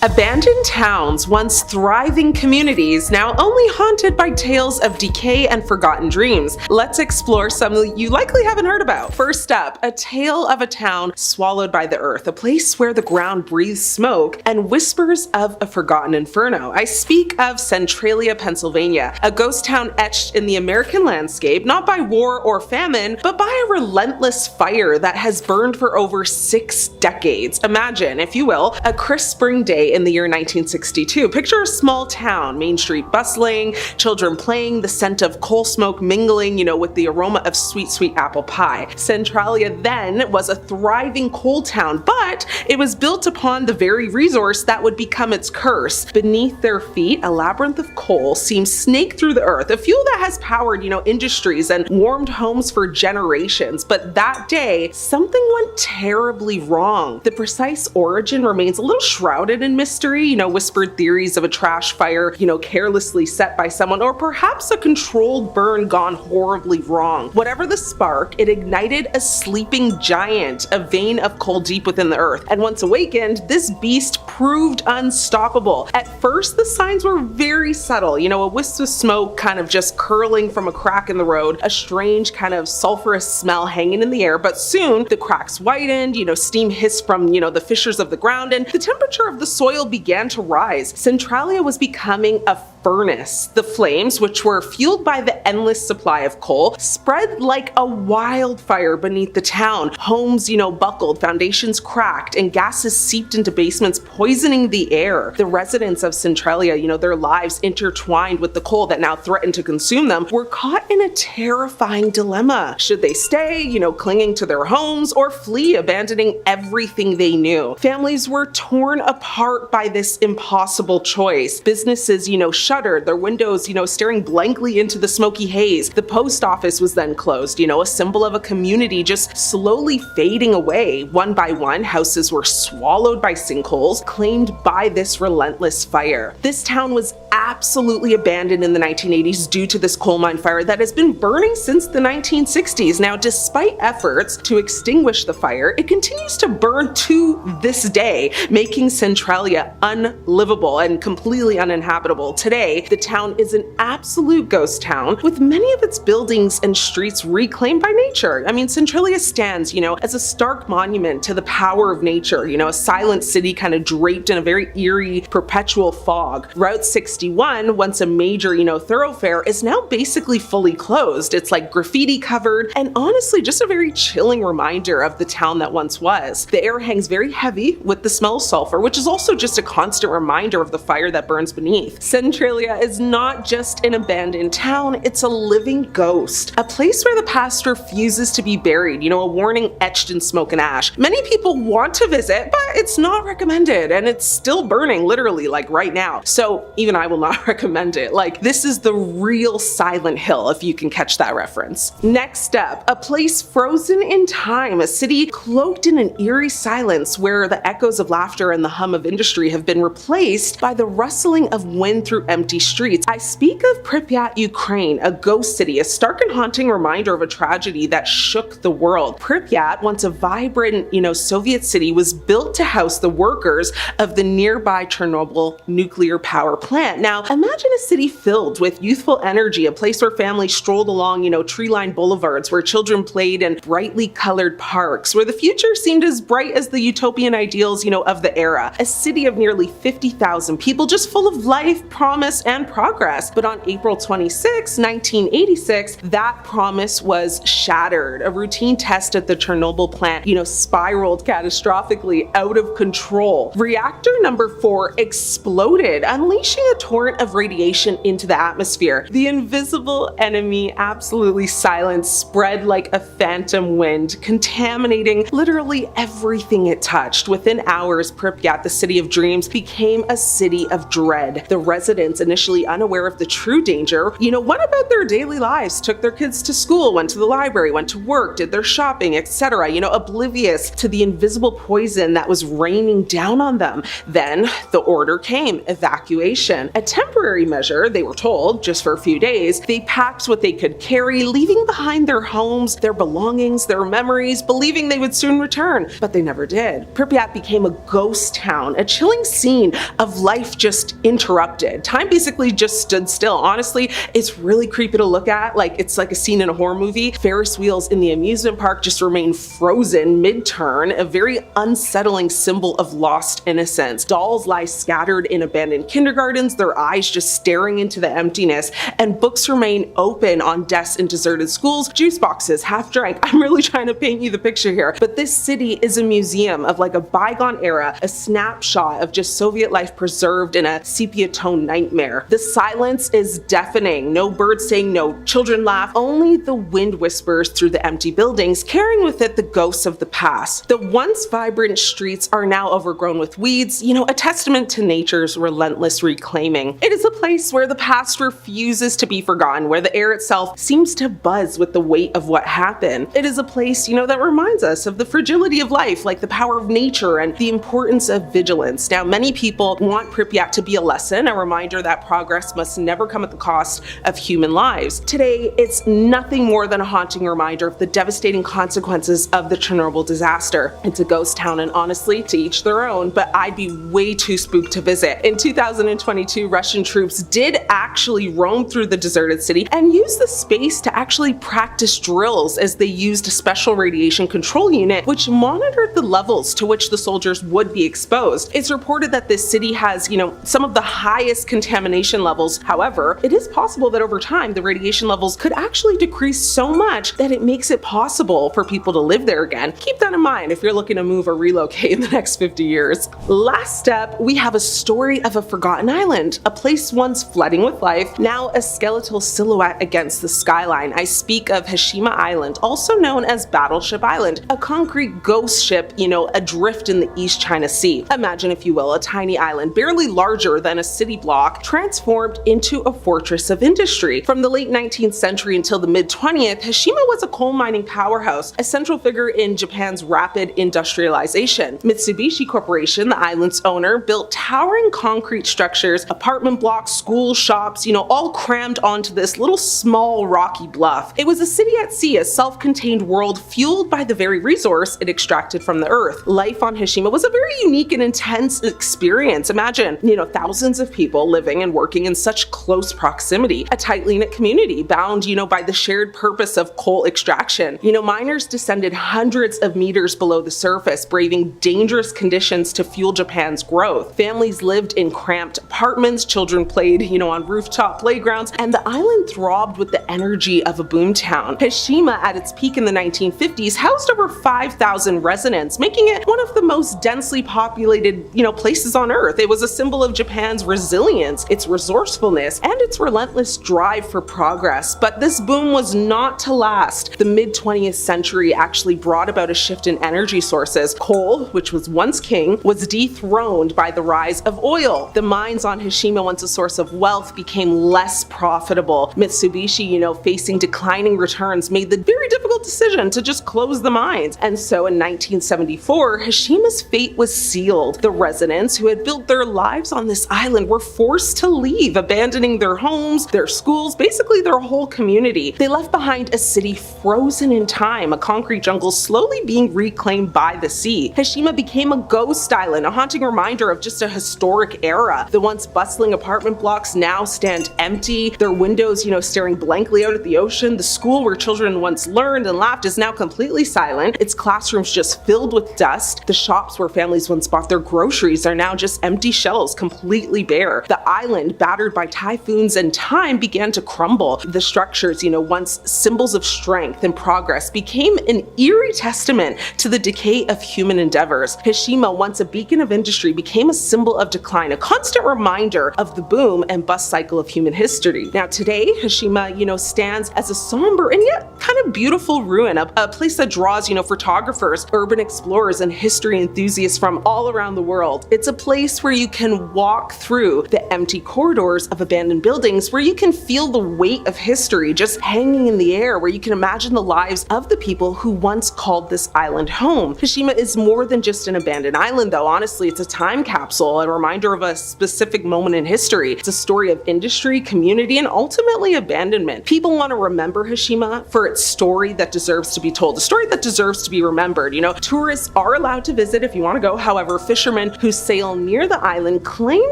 Abandoned towns, once thriving communities, now only haunted by tales of decay and forgotten dreams. Let's explore some you likely haven't heard about. First up, a tale of a town swallowed by the earth, a place where the ground breathes smoke and whispers of a forgotten inferno. I speak of Centriia, Pennsylvania, a ghost town etched in the American landscape, not by war or famine, but by a relentless fire that has burned for over 6 decades. Imagine, if you will, a crisp spring day in the year 1962. Picture a small town, Main Street bustling, children playing, the scent of coal smoke mingling, with the aroma of sweet, sweet apple pie. Centriia then was a thriving coal town, but it was built upon the very resource that would become its curse. Beneath their feet, a labyrinth of coal seems snaked through the earth, a fuel that has powered, industries and warmed homes for generations. But that day, something went terribly wrong. The precise origin remains a little shrouded in mystery, whispered theories of a trash fire, carelessly set by someone, or perhaps a controlled burn gone horribly wrong. Whatever the spark, it ignited a sleeping giant, a vein of coal deep within the earth. And once awakened, this beast proved unstoppable. At first, the signs were very subtle, a wisp of smoke kind of just curling from a crack in the road, a strange kind of sulfurous smell hanging in the air, but soon the cracks widened, steam hissed from, the fissures of the ground, and the temperature of the soil began to rise. Centriia was becoming a furnace. The flames, which were fueled by the endless supply of coal, spread like a wildfire beneath the town. Homes, buckled, foundations cracked, and gases seeped into basements, poisoning the air. The residents of Centriia, their lives intertwined with the coal that now threatened to consume them, were caught in a terrifying dilemma. Should they stay, clinging to their homes, or flee, abandoning everything they knew? Families were torn apart by this impossible choice. Businesses, shuttered, their windows, staring blankly into the smoky haze. The post office was then closed, a symbol of a community just slowly fading away. One by one, houses were swallowed by sinkholes, claimed by this relentless fire. This town was absolutely abandoned in the 1980s due to this coal mine fire that has been burning since the 1960s. Now, despite efforts to extinguish the fire, it continues to burn to this day, making Centriia unlivable and completely uninhabitable. Today, the town is an absolute ghost town, with many of its buildings and streets reclaimed by nature. Centriia stands, as a stark monument to the power of nature, a silent city kind of draped in a very eerie, perpetual fog. Route 61, once a major, thoroughfare, is now basically fully closed. It's like graffiti covered, and honestly, just a very chilling reminder of the town that once was. The air hangs very heavy with the smell of sulfur, which is also just a constant reminder of the fire that burns beneath. Centriia is not just an abandoned town, it's a living ghost. A place where the past refuses to be buried, a warning etched in smoke and ash. Many people want to visit, but it's not recommended, and it's still burning literally like right now. So even I will not recommend it. This is the real Silent Hill, if you can catch that reference. Next up, a place frozen in time, a city cloaked in an eerie silence where the echoes of laughter and the hum of industry have been replaced by the rustling of wind through empty streets. I speak of Pryyat Ukraine, a ghost city, a stark and haunting reminder of a tragedy that shook the world. Pryyat, once a vibrant, Soviet city, was built to house the workers of the nearby Chernobyl nuclear power plant. Now, imagine a city filled with youthful energy, a place where families strolled along, tree-lined boulevards, where children played in brightly colored parks, where the future seemed as bright as the utopian ideals, of the era. A city of nearly 50,000 people, just full of life, promise, and progress. But on April 26, 1986, that promise was shattered. A routine test at the Chernobyl plant, spiraled catastrophically out of control. Reactor number 4 exploded, unleashing a torrent of radiation into the atmosphere. The invisible enemy, absolutely silenced, spread like a phantom wind, contaminating literally everything it touched. Within hours, Pryyat, the city of dreams, became a city of dread. The residents, initially unaware of the true danger, went about their daily lives, took their kids to school, went to the library, went to work, did their shopping, etc., oblivious to the invisible poison that was raining down on them. Then the order came, evacuation. A temporary measure, they were told, just for a few days. They packed what they could carry, leaving behind their homes, their belongings, their memories, believing they would soon return, but they never did. Pryyat became a ghost town, a chilling scene of life just interrupted. Time basically just stood still. Honestly, it's really creepy to look at. Like, it's like a scene in a horror movie. Ferris wheels in the amusement park just remain frozen mid-turn, a very unsettling symbol of lost innocence. Dolls lie scattered in abandoned kindergartens, their eyes just staring into the emptiness, and books remain open on desks in deserted schools, juice boxes half drank. I'm really trying to paint you the picture here, but this city is a museum of like a bygone era, a snapshot of just Soviet life preserved in a sepia-tone nightmare. The silence is deafening. No birds sing, no children laugh, only the wind whispers through the empty buildings, carrying with it the ghosts of the past. The once vibrant streets are now overgrown with weeds, a testament to nature's relentless reclaiming. It is a place where the past refuses to be forgotten, where the air itself seems to buzz with the weight of what happened. It is a place, that reminds us of the fragility of life, like the power of nature and the importance of vigilance. Now, many people want Pripyat to be a lesson, a reminder that progress must never come at the cost of human lives. Today, it's nothing more than a haunting reminder of the devastating consequences of the Chernobyl disaster. It's a ghost town, and honestly, to each their own, but I'd be way too spooked to visit. In 2022, Russian troops did actually roam through the deserted city and use the space to actually practice drills, as they used a special radiation control unit which monitored the levels to which the soldiers would be exposed. It's reported that this city has, some of the highest contamination levels. However, it is possible that over time the radiation levels could actually decrease so much that it makes it possible for people to live there again. Keep that in mind if you're looking to move or relocate in the next 50 years. Last up, we have a story of a forgotten island, a place once flooding with life, now a skeletal silhouette against the skyline. I speak of Hishima Island, also known as Battleship Island, a concrete ghost ship, adrift in the East China Sea. Imagine, if you will, a tiny island, barely larger than a city block, transformed into a fortress of industry. From the late 19th century until the mid-20th, Hishima was a coal mining powerhouse, a central figure in Japan's rapid industrialization. Mitsubishi Corporation, the island's owner, built towering concrete structures, apartment blocks, schools, shops, all crammed onto this little small rocky bluff. It was a city at sea, a self-contained world fueled by the very resource it extracted from the earth. Life on Hishima was a very unique and intense experience. Imagine, thousands of people living and working in such close proximity, a tightly knit community bound, by the shared purpose of coal extraction. Miners descended hundreds of meters below the surface, braving dangerous conditions to fuel Japan's growth. Families lived in cramped apartments, children played, on rooftop playgrounds, and the island throbbed with the energy of a boomtown. Hishima, at its peak in the 1950s, housed over 5,000 residents, making it one of the most densely populated, places on Earth. It was a symbol of Japan's resilience, its resourcefulness, and its relentless drive for progress. But this boom was not to last. The mid-20th century actually brought about a shift in energy sources. Coal, which was once king, was dethroned by the rise of oil. The mines on Hishima, once a source of wealth, became less profitable. Mitsubishi, facing declining returns, made the very difficult decision to just close the mines. And so in 1974, Hishima's fate was sealed. The residents who had built their lives on this island were forced to leave, abandoning their homes, their schools, basically their whole community. They left behind a city frozen in time, a concrete jungle slowly being reclaimed by the sea. Hishima became a ghost island, a haunting reminder of just a historic era. The once bustling apartment blocks now stand empty, their windows, staring blankly out at the ocean. The school where children once learned and laughed is now completely silent, its classrooms just filled with dust. The shops where families once bought their groceries are now just empty shelves, completely bare. The island, battered by typhoons and time, began to crumble. The structures, once symbols of strength and progress, became an eerie testament to the decay of human endeavors. Hishima, once a beacon of industry, became a symbol of decline, a constant reminder of the boom and bust cycle of human history. Now today, Hishima, stands as a somber and yet kind of beautiful ruin, a place that draws, photographers, urban explorers, and history enthusiasts from all around the world. It's a place where you can walk through the empty corridors of abandoned buildings, where you can feel the weight of history just hanging in the air, where you can imagine the lives of the people who once called this island home. Hishima is more than just an abandoned island, though. Honestly, it's a time capsule, a reminder of a specific moment in history. It's a story of industry, community, and ultimately abandonment. People want to remember Hishima for its story that deserves to be told, a story that deserves to be remembered. Tourists are allowed to visit if you want to go. However, fishermen fishermen who sail near the island claim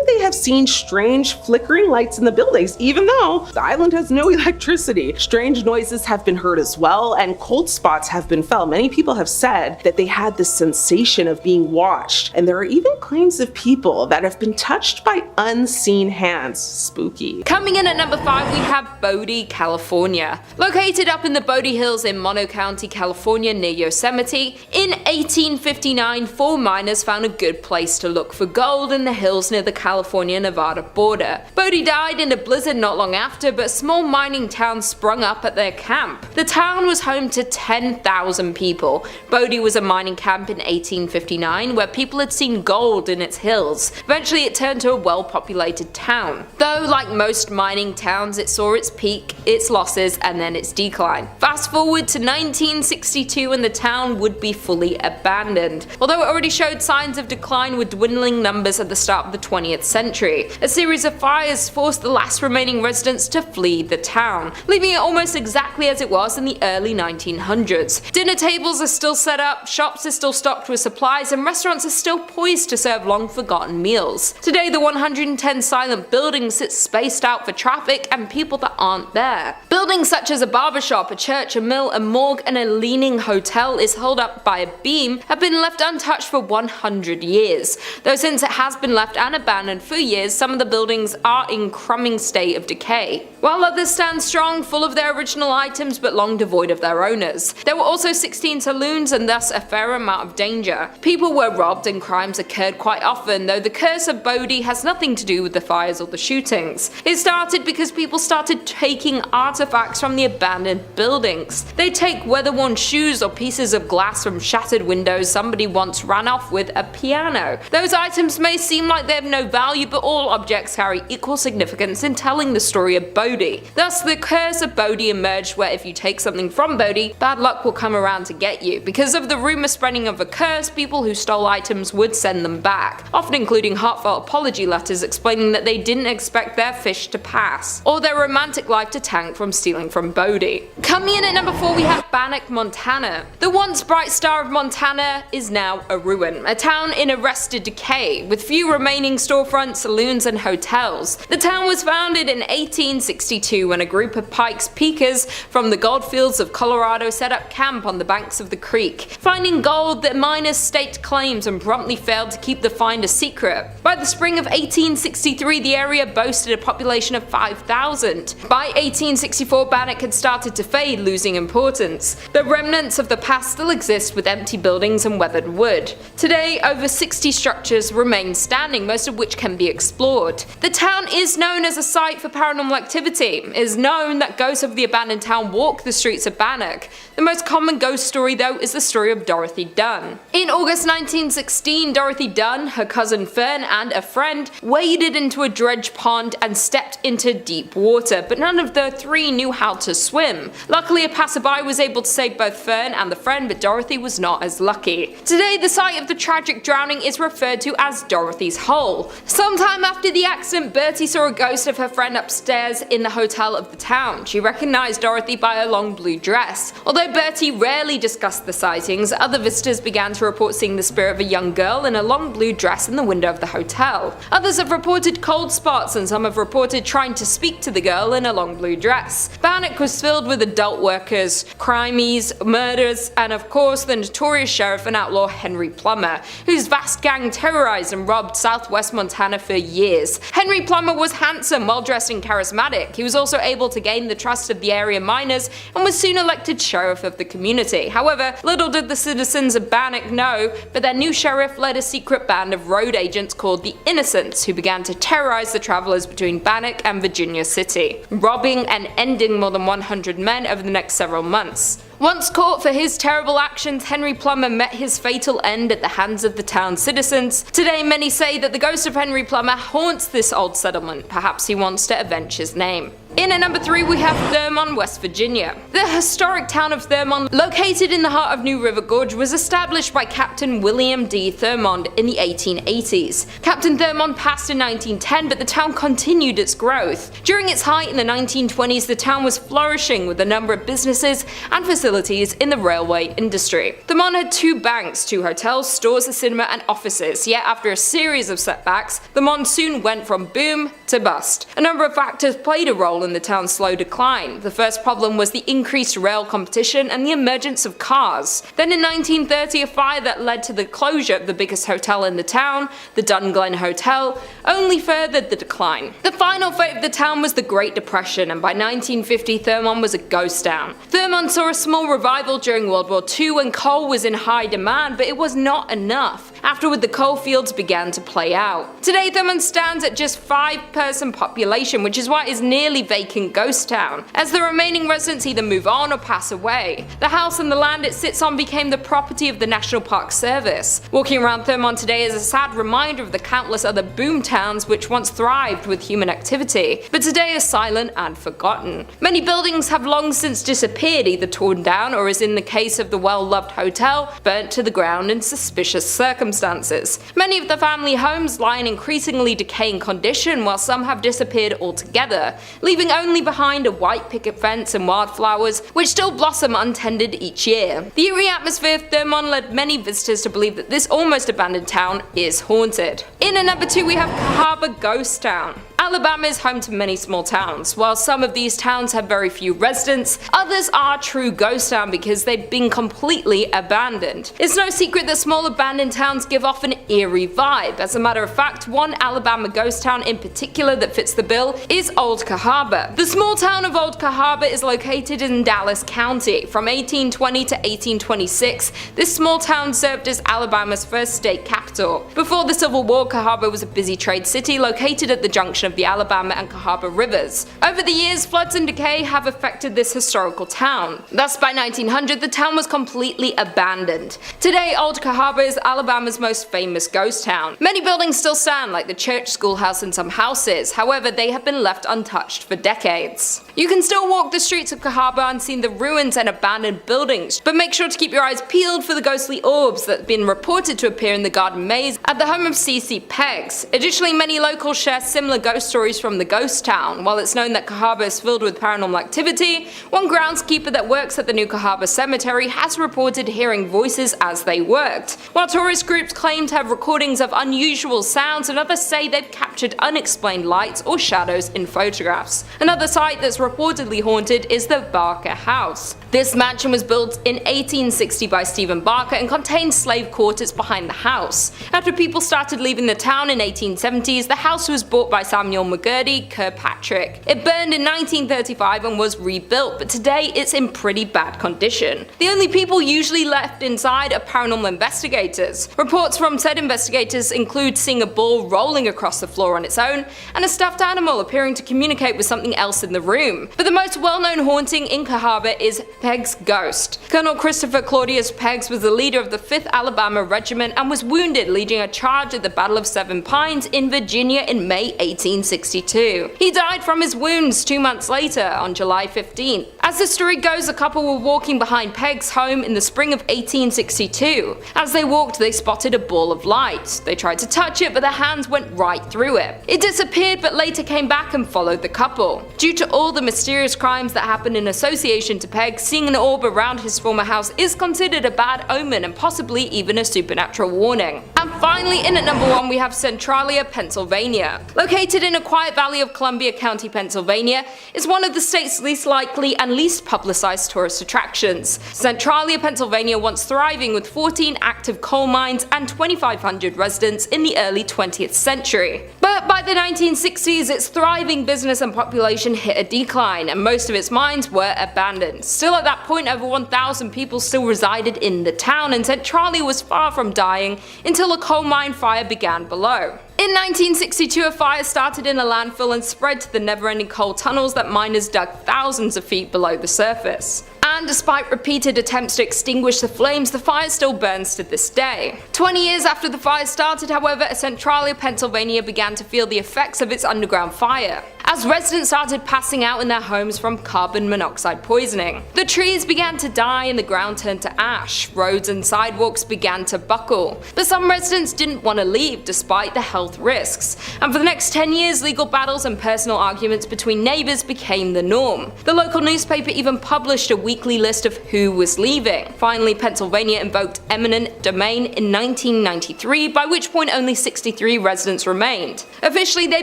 they have seen strange flickering lights in the buildings, even though the island has no electricity. Strange noises have been heard as well, and cold spots have been felt. Many people have said that they had this sensation of being watched, and there are even claims of people that have been touched by unseen hands. Spooky. Coming in at number 5, we have Bodie, California. Located up in the Bodie Hills in Mono County, California near Yosemite, in 1859 4 miners found a good place to look for gold in the hills near the California-Nevada border. Bodie died in a blizzard not long after, but a small mining town sprung up at their camp. The town was home to 10,000 people. Bodie was a mining camp in 1859 where people had seen gold in its hills. Eventually it turned to a well-populated town. Though, like most mining towns, it saw its peak, its losses, and then its decline. Fast forward to 1962 and the town would be fully abandoned. Although it already showed signs of decline with dwindling numbers at the start of the 20th century, a series of fires forced the last remaining residents to flee the town, leaving it almost exactly as it was in the early 1900s. Dinner tables are still set up, shops are still stocked with supplies, and restaurants are still poised to serve long-forgotten meals. Today, the 110 silent buildings sit spaced out for traffic and people that aren't there. Buildings such as a barbershop, a church, a mill, a morgue, and a leaning hotel is held up by a beam have been left untouched for 100 years. Though since it has been left and abandoned for years, some of the buildings are in crumbling state of decay, while others stand strong, full of their original items but long devoid of their owners. There were also 16 saloons and thus a fair amount of danger. People were robbed and crimes occurred quite often, though the curse of Bodie has nothing to do with the fires or the shootings. It started because people started taking artifacts from the abandoned buildings. They take weather-worn shoes or pieces of glass from shattered windows. Somebody once ran off with a piano. Those items may seem like they have no value, but all objects carry equal significance in telling the story of Bodie. Thus, the curse of Bodie emerged, where if you take something from Bodie, bad luck will come around to get you. Because of the rumor spreading of a curse, people who stole items would send them back, often including heartfelt apology letters explaining that they didn't expect their fish to pass, or their romantic life to tank from stealing from Bodie. Coming in at number 4, we have Banick, Montana. The once bright star of Montana is now a ruin, a town in arrested decay, with few remaining storefronts, saloons, and hotels. The town was founded in 1862 when a group of Pikes Peakers from the goldfields of Colorado set up camp on the banks of the creek. Finding gold, the miners staked claims and promptly failed to keep the find a secret. By the spring of 1863, the area boasted a population of 5,000. By 1864, Banick had started to fade, losing importance. The remnants of the past still exist with empty buildings and weathered wood. Today, over 60 structures remain standing, most of which can be explored. The town is known as a site for paranormal activity. It is known that ghosts of the abandoned town walk the streets of Banick. The most common ghost story, though, is the story of Dorothy Dunn. In August 1916, Dorothy Dunn, her cousin Fern, and a friend waded into a dredge pond and stepped into deep water, but none of the three knew how to swim. Luckily, a passerby was able to save both Fern and the friend, but Dorothy was not as lucky. Today, the site of the tragic drowning is referred to as Dorothy's Hole. Sometime after the accident, Bertie saw a ghost of her friend upstairs in the hotel of the town. She recognized Dorothy by her long blue dress. Although Bertie rarely discussed the sightings, other visitors began to report seeing the spirit of a young girl in a long blue dress in the window of the hotel. Others have reported cold spots, and some have reported trying to speak to the girl in a long blue dress. Banick was filled with adult workers, crimies, murders, and of course the notorious sheriff and outlaw Henry Plummer, whose vast gang terrorized and robbed southwest Montana for years. Henry Plummer was handsome, well-dressed, and charismatic. He was also able to gain the trust of the area miners and was soon elected sheriff of the community. However, little did the citizens of Banick know, but their new sheriff led a secret band of road agents called the Innocents, who began to terrorize the travelers between Banick and Virginia City, robbing and ending more than 100 men over the next several months. Once caught for his terrible actions, Henry Plummer met his fatal end at the hands of the town's citizens. Today, many say that the ghost of Henry Plummer haunts this old settlement. Perhaps he wants to avenge his name. In at number 3 we have Thurmont, West Virginia. The historic town of Thurmont, located in the heart of New River Gorge, was established by Captain William D. Thurmont in the 1880s. Captain Thurmont passed in 1910, but the town continued its growth. During its height in the 1920s, the town was flourishing with a number of businesses and facilities in the railway industry. Thurmont had 2 banks, 2 hotels, stores, a cinema, and offices, yet after a series of setbacks, Thurmont soon went from boom to bust. A number of factors played a role in the town's slow decline. The first problem was the increased rail competition and the emergence of cars. Then in 1930, a fire that led to the closure of the biggest hotel in the town, the Dunglen Hotel, only furthered the decline. The final fate of the town was the Great Depression, and by 1950 Thurmont was a ghost town. Thurmont saw a small revival during World War II when coal was in high demand, but it was not enough. Afterward, the coal fields began to play out. Today Thurmont stands at just 5-person population, which is why it is nearly vacant ghost town, as the remaining residents either move on or pass away. The house and the land it sits on became the property of the National Park Service. Walking around Thurmont today is a sad reminder of the countless other boom towns which once thrived with human activity, but today are silent and forgotten. Many buildings have long since disappeared, either torn down or, as in the case of the well-loved hotel, burnt to the ground in suspicious circumstances. Many of the family homes lie in increasingly decaying condition, while some have disappeared altogether, leaving only behind a white picket fence and wildflowers which still blossom untended each year. The eerie atmosphere of Thurmont led many visitors to believe that this almost abandoned town is haunted. In at number 2 we have Kahaba Ghost Town. Alabama is home to many small towns. While some of these towns have very few residents, others are true ghost town because they've been completely abandoned. It's no secret that small abandoned towns give off an eerie vibe. As a matter of fact, one Alabama ghost town in particular that fits the bill is Old Kahaba. The small town of Old Kahaba is located in Dallas County. From 1820 to 1826, this small town served as Alabama's first state capital. Before the Civil War, Kahaba was a busy trade city located at the junction of the Alabama and Kahaba rivers. Over the years, floods and decay have affected this historical town. Thus, by 1900, the town was completely abandoned. Today, Old Kahaba is Alabama's most famous ghost town. Many buildings still stand, like the church, schoolhouse, and some houses. However, they have been left untouched for decades. You can still walk the streets of Kahaba and see the ruins and abandoned buildings, but make sure to keep your eyes peeled for the ghostly orbs that have been reported to appear in the garden maze at the home of C.C. Peggs. Additionally, many locals share similar ghost stories from the ghost town. While it's known that Kahaba is filled with paranormal activity, one groundskeeper that works at the new Kahaba cemetery has reported hearing voices as they worked. While tourist groups claim to have recordings of unusual sounds, and others say they've captured unexplained lights or shadows in photographs. Another site that's reportedly haunted is the Barker House. This mansion was built in 1860 by Stephen Barker and contained slave quarters behind the house. After people started leaving the town in 1870s, the house was bought by Samuel McGurdy Kirkpatrick. It burned in 1935 and was rebuilt, but today it's in pretty bad condition. The only people usually left inside are paranormal investigators. Reports from said investigators include seeing a ball rolling across the floor on its own, and a stuffed animal appearing to communicate with something else in the room. But the most well-known haunting in Kahaba is Peggs' ghost. Colonel Christopher Claudius Peggs was the leader of the 5th Alabama Regiment and was wounded leading a charge at the Battle of Seven Pines in Virginia in May 1862. He died from his wounds 2 months later, on July 15th. As the story goes, a couple were walking behind Peggs' home in the spring of 1862. As they walked, they spotted a ball of light. They tried to touch it, but their hands went right through it. It disappeared, but later came back and followed the couple. Due to all the mysterious crimes that happened in association to Peggs, seeing an orb around his former house is considered a bad omen and possibly even a supernatural warning. And finally, in at number 1 we have Centriia, Pennsylvania. Located in a quiet valley of Columbia County, Pennsylvania, is one of the state's least likely and least publicized tourist attractions. Centriia, Pennsylvania, once thriving with 14 active coal mines and 2,500 residents in the early 20th century. But by the 1960s, its thriving business and population hit a decline, and most of its mines were abandoned. Still at that point, over 1,000 people still resided in the town, and Centriia was far from dying until a coal mine fire began below. In 1962, a fire started in a landfill and spread to the never-ending coal tunnels that miners dug thousands of feet below the surface. And despite repeated attempts to extinguish the flames, the fire still burns to this day. 20 years after the fire started, however, Centriia, Pennsylvania began to feel the effects of its underground fire. as residents started passing out in their homes from carbon monoxide poisoning. The trees began to die and the ground turned to ash. Roads and sidewalks began to buckle. But some residents didn't want to leave despite the health risks. And for the next 10 years, legal battles and personal arguments between neighbors became the norm. The local newspaper even published a weekly list of who was leaving. Finally, Pennsylvania invoked eminent domain in 1993, by which point only 63 residents remained. Officially, they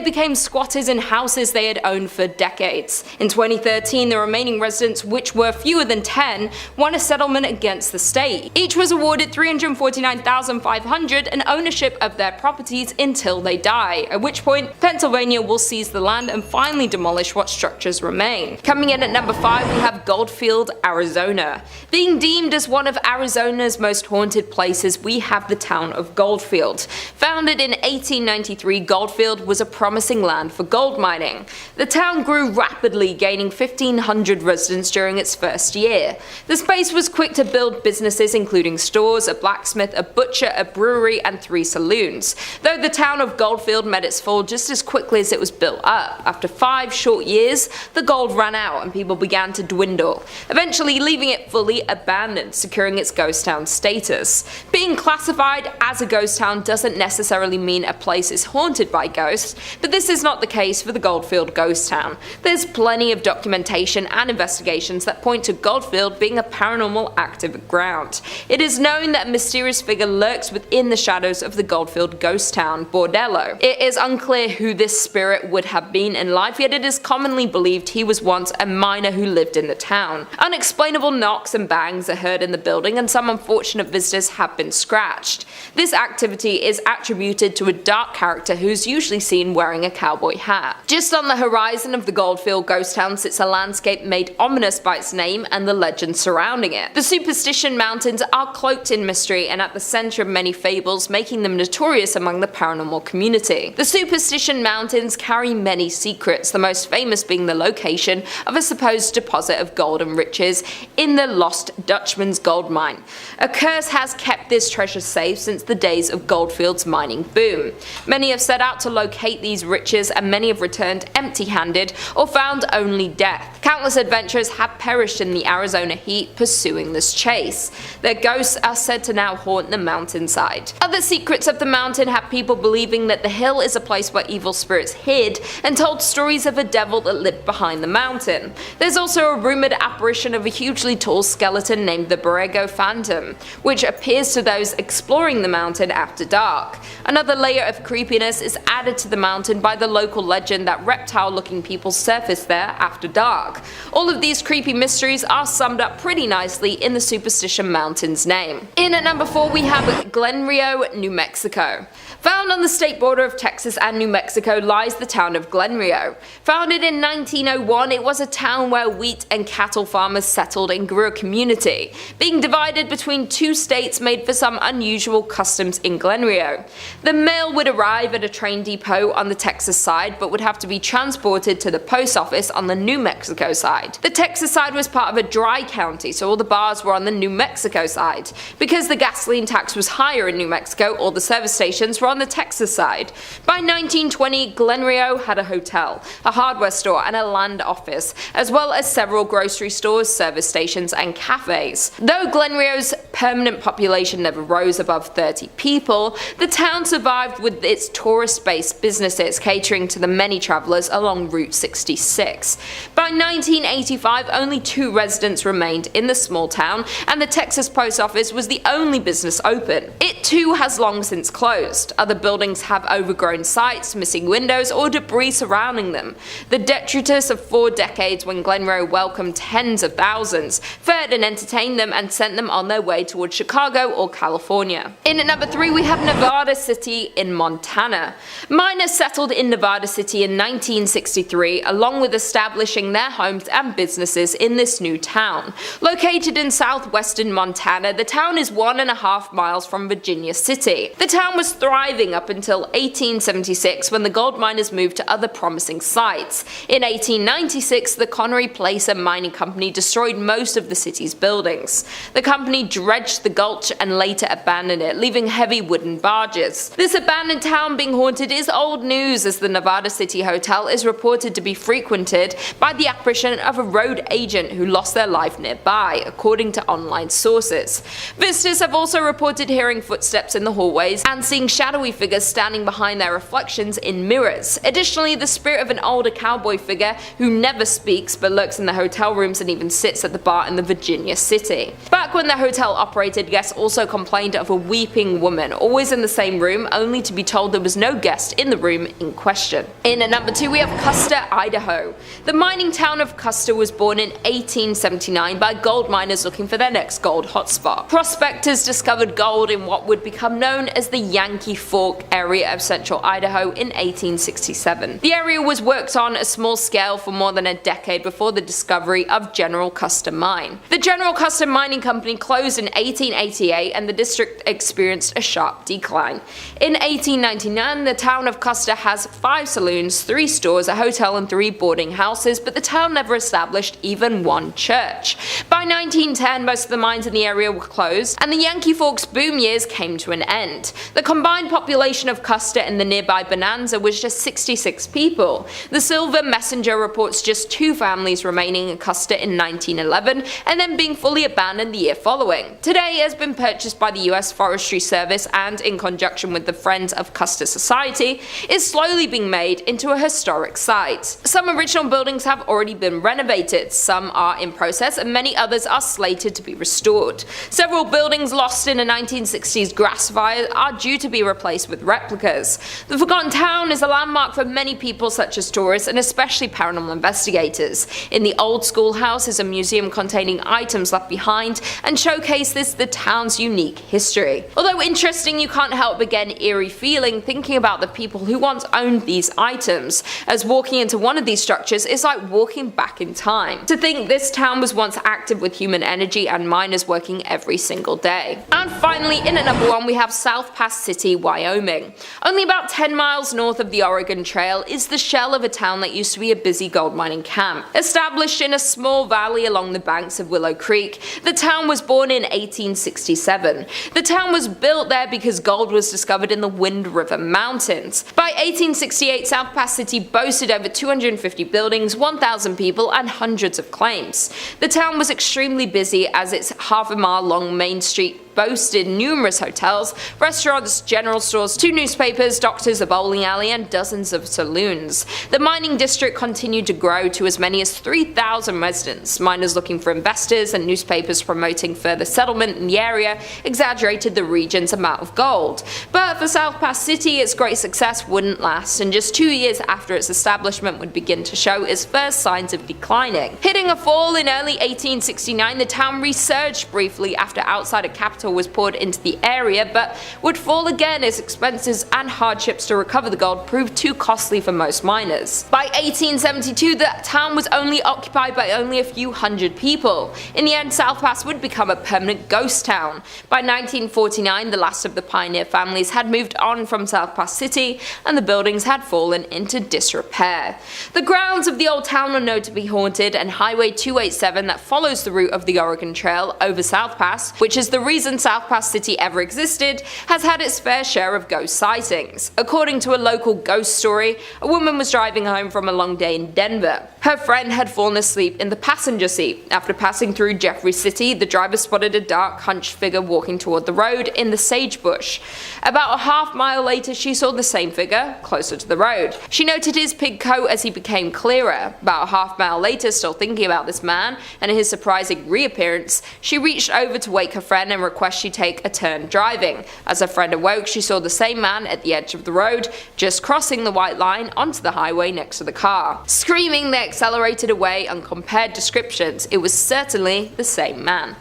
became squatters in houses they had owned for decades. In 2013, the remaining residents, which were fewer than 10, won a settlement against the state. Each was awarded $349,500 and ownership of their properties until they die, at which point Pennsylvania will seize the land and finally demolish what structures remain. Coming in at number 5, we have Goldfield, Arizona. Being deemed as one of Arizona's most haunted places, we have the town of Goldfield. Founded in 1893, Goldfield was a promising land for gold mining. The town grew rapidly, gaining 1,500 residents during its first year. The space was quick to build businesses including stores, a blacksmith, a butcher, a brewery, and 3 saloons. Though the town of Goldfield met its fall just as quickly as it was built up. After 5 short years, the gold ran out and people began to dwindle, eventually leaving it fully abandoned, securing its ghost town status. Being classified as a ghost town doesn't necessarily mean a place is haunted by ghosts, but this is not the case for the Goldfield ghost town. There's plenty of documentation and investigations that point to Goldfield being a paranormal active ground. It is known that a mysterious figure lurks within the shadows of the Goldfield ghost town, Bordello. It is unclear who this spirit would have been in life, yet it is commonly believed he was once a miner who lived in the town. Unexplainable knocks and bangs are heard in the building, and some unfortunate visitors have been scratched. This activity is attributed to a dark character who's usually seen wearing a cowboy hat. Just on the horizon of the Goldfield ghost town sits a landscape made ominous by its name and the legends surrounding it. The Superstition Mountains are cloaked in mystery and at the center of many fables, making them notorious among the paranormal community. The Superstition Mountains carry many secrets, the most famous being the location of a supposed deposit of gold and riches in the Lost Dutchman's gold mine. A curse has kept this treasure safe since the days of Goldfield's mining boom. Many have set out to locate these riches and many have returned empty-handed or found only death. Countless adventurers have perished in the Arizona heat pursuing this chase. Their ghosts are said to now haunt the mountainside. Other secrets of the mountain have people believing that the hill is a place where evil spirits hid and told stories of a devil that lived behind the mountain. There's also a rumored apparition of a hugely tall skeleton named the Borrego Phantom, which appears to those exploring the mountain after dark. Another layer of creepiness is added to the mountain by the local legend that reptile-looking people surface there after dark. All of these creepy mysteries are summed up pretty nicely in the Superstition Mountain's name. In at number 4 we have Glenrio, New Mexico. Found on the state border of Texas and New Mexico lies the town of Glenrio. Founded in 1901, it was a town where wheat and cattle farmers settled and grew a community. Being divided between 2 states made for some unusual customs in Glenrio. The mail would arrive at a train depot on the Texas side, but would have to be transported to the post office on the New Mexico side. The Texas side was part of a dry county, so all the bars were on the New Mexico side. Because the gasoline tax was higher in New Mexico, all the service stations were on the Texas side. By 1920, Glenrio had a hotel, a hardware store, and a land office, as well as several grocery stores, service stations, and cafes. Though Glenrio's permanent population never rose above 30 people, the town survived with its tourist-based businesses catering to the many travelers along Route 66. By 1985, only 2 residents remained in the small town, and the Texas post office was the only business open. It too has long since closed. Other buildings have overgrown sites, missing windows, or debris surrounding them. The detritus of 4 decades when Glenrio welcomed tens of thousands, fed and entertained them, and sent them on their way towards Chicago or California. In at number 3 we have Nevada City in Montana. Miners settled in Nevada City in 1963, along with establishing their homes and businesses in this new town. Located in southwestern Montana, the town is 1.5 miles from Virginia City. The town was thriving up until 1876 when the gold miners moved to other promising sites. In 1896, the Connery Placer Mining Company destroyed most of the city's buildings. The company dredged the gulch and later abandoned it, leaving heavy wooden barges. This abandoned town being haunted is old news, as the Nevada City Hotel hotel is reported to be frequented by the apparition of a road agent who lost their life nearby, according to online sources. Visitors have also reported hearing footsteps in the hallways and seeing shadowy figures standing behind their reflections in mirrors. Additionally, the spirit of an older cowboy figure who never speaks but lurks in the hotel rooms and even sits at the bar in the Virginia city. Back when the hotel operated, guests also complained of a weeping woman, always in the same room, only to be told there was no guest in the room in question. In at number 2 we have Kuster, Idaho. The mining town of Kuster was born in 1879 by gold miners looking for their next gold hotspot. Prospectors discovered gold in what would become known as the Yankee Fork area of central Idaho in 1867. The area was worked on a small scale for more than a decade before the discovery of General Custer Mine. The General Custer Mining Company closed in 1888 and the district experienced a sharp decline. In 1899, the town of Kuster has 5 saloons, 3 stores, a hotel and 3 boarding houses, but the town never established even one church. By 1910, most of the mines in the area were closed, and the Yankee Fork's boom years came to an end. The combined population of Kuster and the nearby Bonanza was just 66 people. The Silver Messenger reports just 2 families remaining in Kuster in 1911, and then being fully abandoned the year following. Today, it has been purchased by the US Forestry Service and, in conjunction with the Friends of Custer Society, is slowly being made into a historic site. Some original buildings have already been renovated, some are in process, and many others are slated to be restored. Several buildings lost in a 1960s grass fire are due to be replaced with replicas. The Forgotten Town is a landmark for many people such as tourists and especially paranormal investigators. In the old schoolhouse is a museum containing items left behind and showcases the town's unique history. Although interesting, you can't help but get an eerie feeling thinking about the people who once owned these items, as walking into one of these structures is like walking back in time. To think this town was once active with human energy and miners working every single day. And finally, in at number 1 we have South Pass City, Wyoming. Only about 10 miles north of the Oregon Trail is the shell of a town that used to be a busy gold mining camp. Established in a small valley along the banks of Willow Creek, the town was born in 1867. The town was built there because gold was discovered in the Wind River Mountains. By 1868, South Pass City boasted over 250 buildings, 1,000 people, and hundreds of claims. The town was extremely busy as its half-a-mile-long main street boasted numerous hotels, restaurants, general stores, 2 newspapers, doctors, a bowling alley, and dozens of saloons. The mining district continued to grow to as many as 3,000 residents. Miners looking for investors and newspapers promoting further settlement in the area exaggerated the region's amount of gold. But for South Pass City, its great success wouldn't last, and just 2 years after its establishment would begin to show its first signs of declining. Hitting a fall in early 1869, the town resurged briefly after outsider capital was poured into the area, but would fall again as expenses and hardships to recover the gold proved too costly for most miners. By 1872, the town was only occupied by only a few hundred people. In the end, South Pass would become a permanent ghost town. By 1949, the last of the pioneer families had moved on from South Pass City, and the buildings had fallen into disrepair. The grounds of the old town are known to be haunted, and Highway 287 that follows the route of the Oregon Trail over South Pass, which is the reason South Pass City ever existed, has had its fair share of ghost sightings. According to a local ghost story, a woman was driving home from a long day in Denver. Her friend had fallen asleep in the passenger seat. After passing through Jeffrey City, the driver spotted a dark, hunched figure walking toward the road in the sagebrush. About a half-mile later, she saw the same figure closer to the road. She noted his pig coat as he became clearer. About a half-mile later, still thinking about this man and his surprising reappearance, she reached over to wake her friend and request she take a turn driving. As her friend awoke, she saw the same man at the edge of the road, just crossing the white line onto the highway next to the car. Screaming, they accelerated away and compared descriptions. It was certainly the same man.